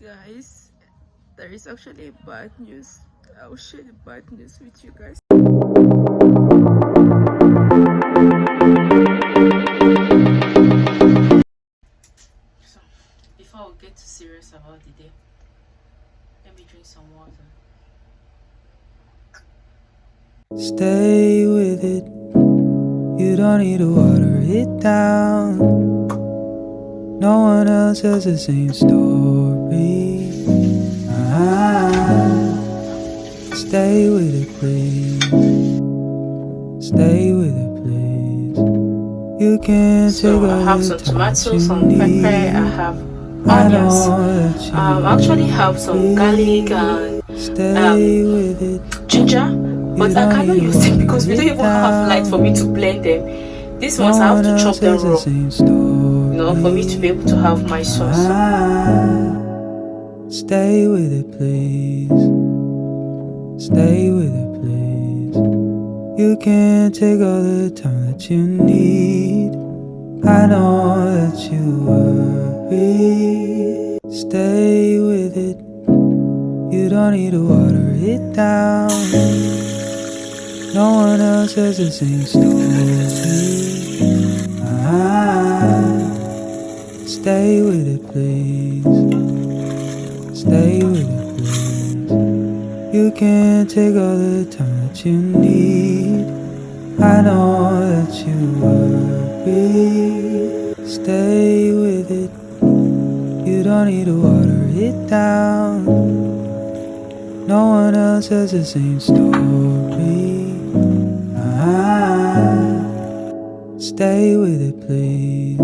Guys, there is actually bad news. I'll share the bad news with you guys. So, before we get too serious about the day, let me drink some water. Stay with it. You don't need to water it down. No one else has the same story. Stay with it, please. Stay with it, please. You can't So take I have some tomatoes, some pepper, I have onions. I actually have some garlic and ginger, but I cannot use it because we don't even have light for me to blend them. These ones I have to chop them raw, for me to be able to have my sauce. Stay with it, please. Stay with it, please. You can't take all the time that you need. I know that you worry. Stay with it. You don't need to water it down. No one else has the same story. Stay with it, please. Stay with it, please. You can't take all the time that you need. I know that you worry. Stay with it. You don't need to water it down. No one else has the same story. Stay with it, please.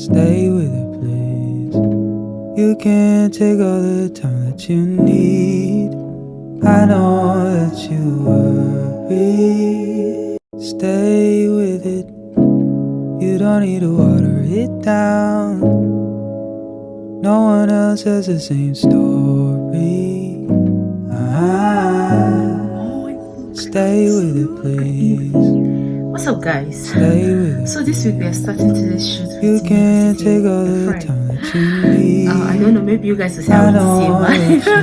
Stay with it, please. You can't take all the time that you need. I know that you worry. Stay with it. You don't need to water it down. No one else has the same story. Stay with it, please. What's up, guys? Stay with it. So this week we are starting today's shoot with You can't take all the time that you need. I don't know, maybe you guys will say I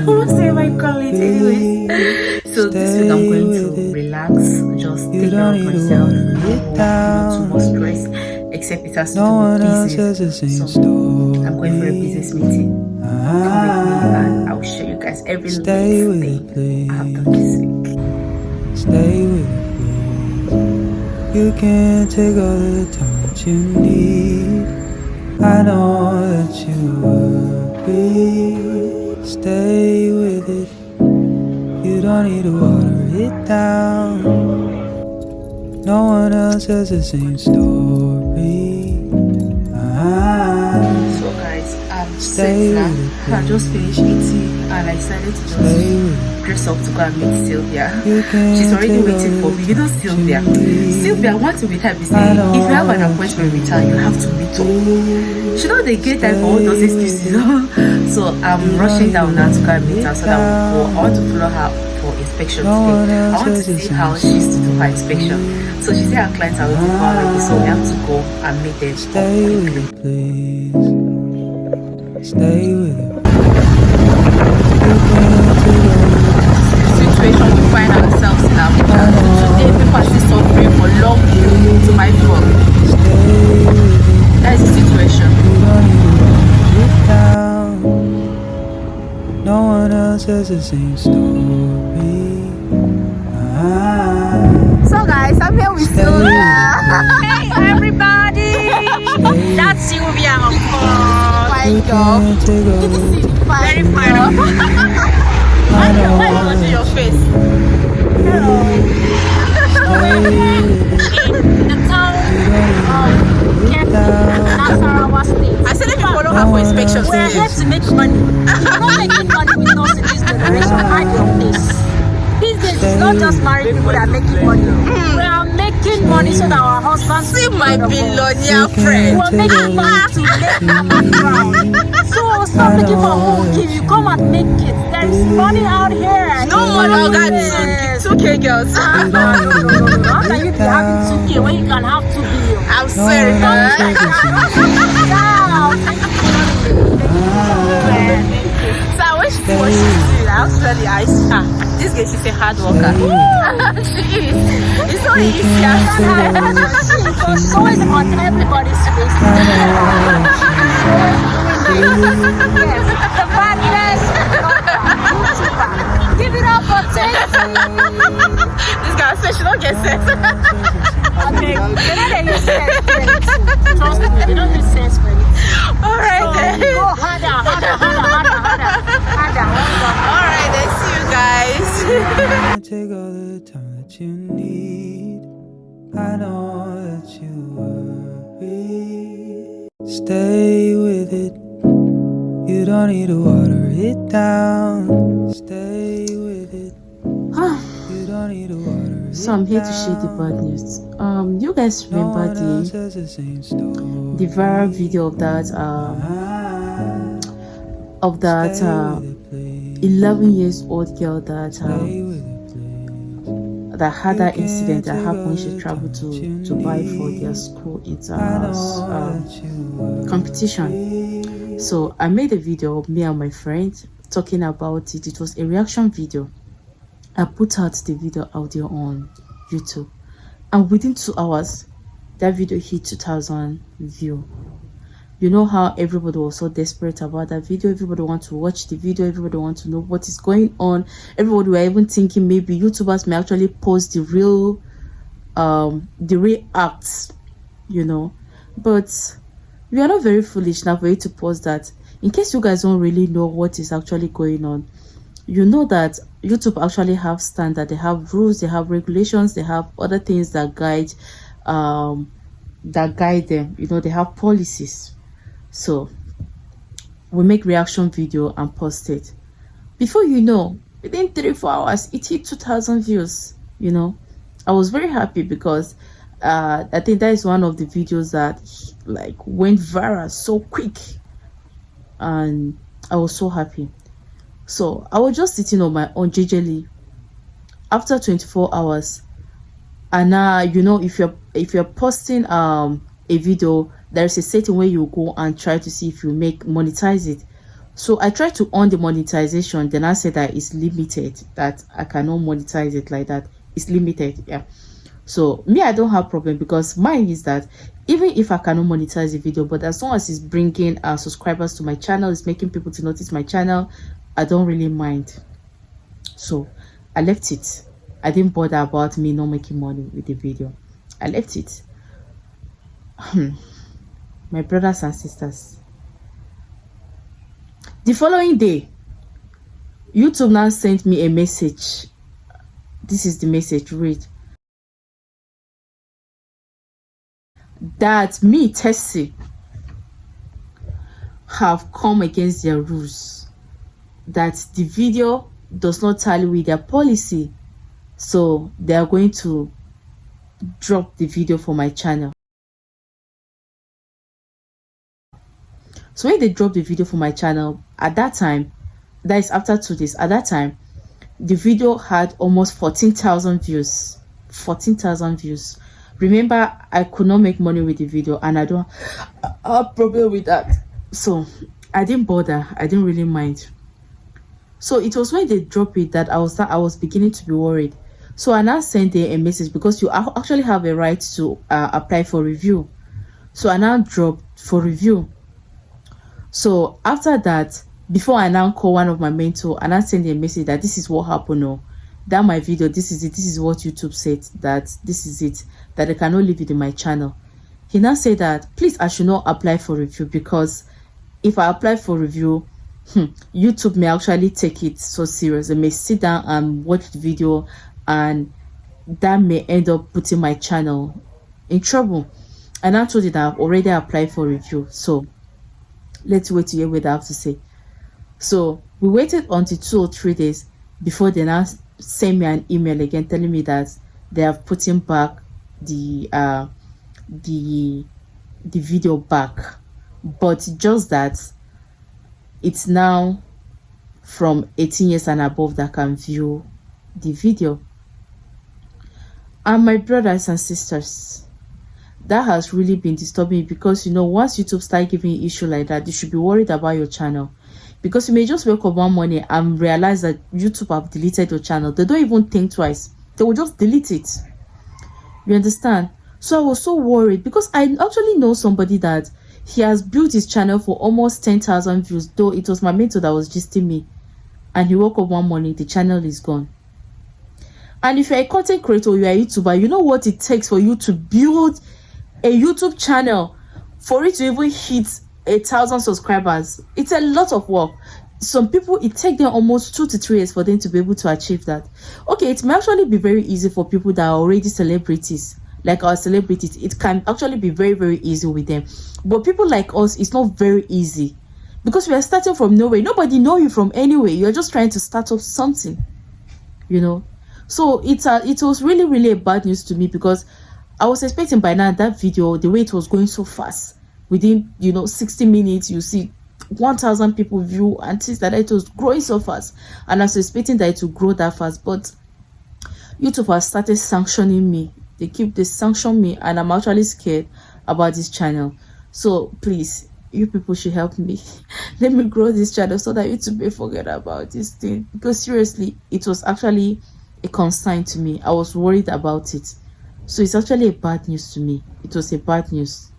won't say my call it anyway. So this week I'm going to relax, just take care of myself, not too much stress, except it has to do with business. So I'm going for a business meeting. Come with me and I'll show you guys every little thing I have done this week. Stay with it, please. You can't take all the time that you need. I know that you worry. Stay with it. You don't need to water it down. No one else has the same story. So guys, I'm set now. I just finished eating and I decided to just dress up to go and meet Sylvia. She's already waiting for me. You know Sylvia. Sylvia, I want to meet her. Be saying, if you have an appointment with her, you have to meet her. She knows they get time for all those excuses. So I'm rushing down now to go and meet her so that we'll go. I want to follow her for inspection today. I want to see how she used to do her inspection. So she said her clients are looking for her already, so we have to go and meet them quickly. Stay with it. Situation we find ourselves in now because today people are still suffering for long queue to my phone. That is the situation. No one else has the same story. So guys, I'm here with Sylvia. Hey everybody! That's Sylvia, of course. Fine girl. Very fine girl. Why are you watching your face? Hello. In the town of Nasarawa State. I said let me follow her for inspection. We're here to make money. You're not making money with us in this generation. Hide your face. These days, it's not just married people that are making money. We are making money so that our husbands See my billionaire friend. we're making money to make money ground. So stop looking for who will give you. Come and make it. There is money out here. No more longer 2K girls. No. How can you be having 2K when you can have 2 billion? I'm sorry, man. Down. girl, she's a hard worker. She is. It's so easy. She's always on everybody's face. Yes, the badness. Give it up for Tasty. This girl said she don't get sense. Okay, they don't use sense for it. Trust me, they don't use sense for it. Alright So then. go harder. Alright then, see you guys. Take all the time that you need. I know that you worry. Stay with it. You don't need to water it down. Stay with it. You don't need to water it. So I'm here to share the bad news. You guys remember the viral video of that 11 years old girl that had that incident that happened when she traveled to Dubai for their school inter-house competition. So I made a video of me and my friend talking about it. It was a reaction video. I put out the video audio on YouTube, and within 2 hours that video hit 2,000 views. You know how everybody was so desperate about that video. Everybody wants to watch the video. Everybody wants to know what is going on. Everybody were even thinking maybe YouTubers may actually post the real acts, you know. But we are not very foolish now for you to post that. In case you guys don't really know what is actually going on, you know that YouTube actually have standard. They have rules, they have regulations, they have other things that guide them. You know, they have policies. So we make reaction video and post it. Before you know, within 3-4 hours it hit 2,000 views. You know, I was very happy because I think that is one of the videos that like went viral so quick, and I was so happy. So I was just sitting on my own gingerly after 24 hours, and you know, if you're posting a video, there's a setting where you go and try to see if you monetize it. So I tried to on the monetization, then I said that it's limited, that I cannot monetize it like that. It's limited. Yeah. So me, I don't have problem, because mine is that even if I cannot monetize the video, but as long as it's bringing subscribers to my channel, it's making people to notice my channel, I don't really mind. So I left it. I didn't bother about me not making money with the video. I left it. My brothers and sisters, the following day, YouTube now sent me a message. This is the message. Read. That me, Tessie, have come against their rules, that the video does not tally with their policy, so they are going to drop the video for my channel. So when they dropped the video for my channel, at that time, that is after 2 days, at that time the video had almost 14,000 views. 14,000 views. Remember, I could not make money with the video, and I don't have a problem with that, so I didn't bother. I didn't really mind. So it was when they dropped it that I was beginning to be worried. So I now sent them a message, because you actually have a right to apply for review. So I now dropped for review. So after that, before I now call one of my mentors and I send a message that this is what happened, or that my video, this is it, this is what YouTube said, that this is it, that I cannot leave it in my channel. He now said that please, I should not apply for review, because if I apply for review, YouTube may actually take it so serious. They may sit down and watch the video, and that may end up putting my channel in trouble. And I told you that I've already applied for review, so let's wait to hear what they have to say. So we waited until 2 or 3 days before they now sent me an email again telling me that they have putting back the video back, but just that it's now from 18 years and above that can view the video. And my brothers and sisters, that has really been disturbing, because you know, once YouTube start giving you issue like that, you should be worried about your channel, because you may just wake up one morning and realize that YouTube have deleted your channel. They don't even think twice, they will just delete it. You understand? So I was so worried, because I actually know somebody that he has built his channel for almost 10,000 views, though it was my mentor that was gisting me, and he woke up one morning, the channel is gone. And if you're a content creator, you're a YouTuber, you know what it takes for you to build a YouTube channel, for it to even hit 1,000 subscribers. It's a lot of work. Some people, it takes them almost 2 to 3 years for them to be able to achieve that. Okay, it may actually be very easy for people that are already celebrities, like our celebrities. It can actually be very, very easy with them. But people like us, it's not very easy, because we are starting from nowhere. Nobody know you from anywhere. You're just trying to start up something, you know. So it was really, really a bad news to me, because I was expecting by now that video, the way it was going so fast, within 60 minutes you see 1,000 people view and things like that. It was growing so fast, and I was expecting that it would grow that fast. But YouTube has started sanctioning me. They sanction me, and I'm actually scared about this channel. So please, you people should help me. Let me grow this channel so that YouTube may forget about this thing, because seriously, it was actually a concern to me. I was worried about it. So it's actually a bad news to me. It was a bad news.